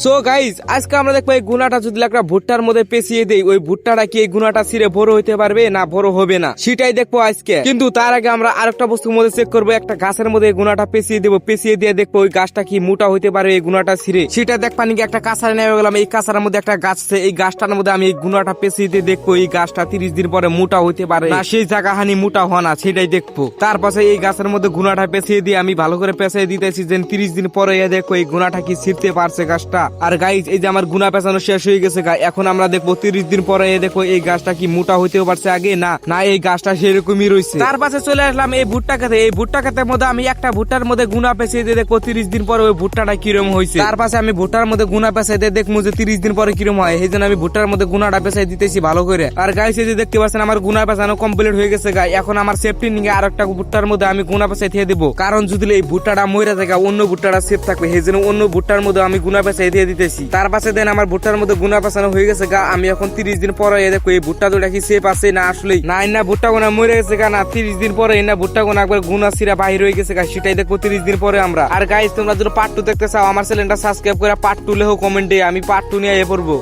So guys আজকে আমরা দেখবো এই গুনাটা যদি একটা ভুট্টার মধ্যে পেঁচিয়ে দেই, ওই ভুট্টাটা কি এই গুনাটা ছিঁড়ে বড় হইতে পারবে না বড় হবে না, সেটাই দেখবো আজকে। কিন্তু তার আগে আমরা আরেকটা বস্তুর মধ্যে চেক করবো, একটা গাছের মধ্যে এই গুনাটা পেঁচিয়ে দেবো, পেঁচিয়ে দিয়ে দেখবো ওই গাছটা কি মোটা হইতে পারে এই গুনাটা ছিঁড়ে। সেটা দেখবা নাকি একটা কাঁচারে নেমে গেলাম, এই কাঁচার মধ্যে একটা গাছ আছে, এই গাছটার মধ্যে আমি এই গুনাটা পেঁচিয়ে দিয়ে দেখবো এই গাছটা 30 দিন পরে মোটা হইতে পারে না সেই জায়গা হানি মোটা হওয়া না, সেটাই দেখবো। তার পাশে এই গাছের মধ্যে গুনাটা পেঁচিয়ে দিয়ে আমি ভালো করে পেঁচিয়ে দিতেছি, যে 30 দিন পরে দেখো এই গুনাটা কি ছিঁড়তে পারছে গাছটা। আর গাইজ এই যে আমার গুনা পেঁচানো শেষ হয়ে গেছে, এখন আমরা দেখবো 30 দিন পরে দেখো এই গাছটা কি মোটা হইতেও পারছে আগে না না এই গাছটা সেরকমই রয়েছে। তার পাশে চলে আসলাম এই ভুট্টা খেতে, এই ভুট্টা খেতের মধ্যে আমি একটা ভুট্টার মধ্যে গুনা পেঁচিয়ে দিয়ে দেখবো 30 দিন পরে ওই ভুট্টাটা কিরম হয়েছে। তার পাশে আমি ভুট্টার মধ্যে গুনা পেঁচাই দিয়ে দেখবো যে 30 দিন পরে কিরম হয়, এই জন্য আমি ভুট্টার মধ্যে গুনাটা পেঁচাই দিতেছি ভালো করে। আর গাইস এই যে দেখতে পাচ্ছেন আমার গুনা পেঁচানো কমপ্লিট হয়ে গেছে গাই, এখন আমার সেফটি নিয়ে আর একটা ভুট্টার মধ্যে আমি গুনা পেঁচাই দিয়ে দেবো, কারণ যদি এই ভুট্টাটা মরে থাকে অন্য ভুট্টাটা সেফ থাকবে, সেই জন্য অন্য ভুট্টার মধ্যে আমি গুনা পেঁচাই দিয়ে দিতেছি। তার পাশে দেন আমার ভুট্টার মধ্যে গুনা পেঁচানো হয়ে গেছে গা, আমি এখন 30 দিন পরে দেখো এই ভুট্টা দুটা কি সেফ আছে না আসলে না ভুট্টা গোনা মরে গেছে গা, না 30 দিন পরে না ভুট্টা গোনা একবার গুনা সিরা বাহির হয়ে গেছে গা, সেটাই দেখবো 30 দিন পরে আমরা। আর গাইস তোমরা যদি পার্ট 2 দেখতে চাও আমার চ্যানেলটা সাবস্ক্রাইব করে পার্ট 2 লেখো কমেন্টে, আমি পার্ট 2 নিয়ে পড়বো।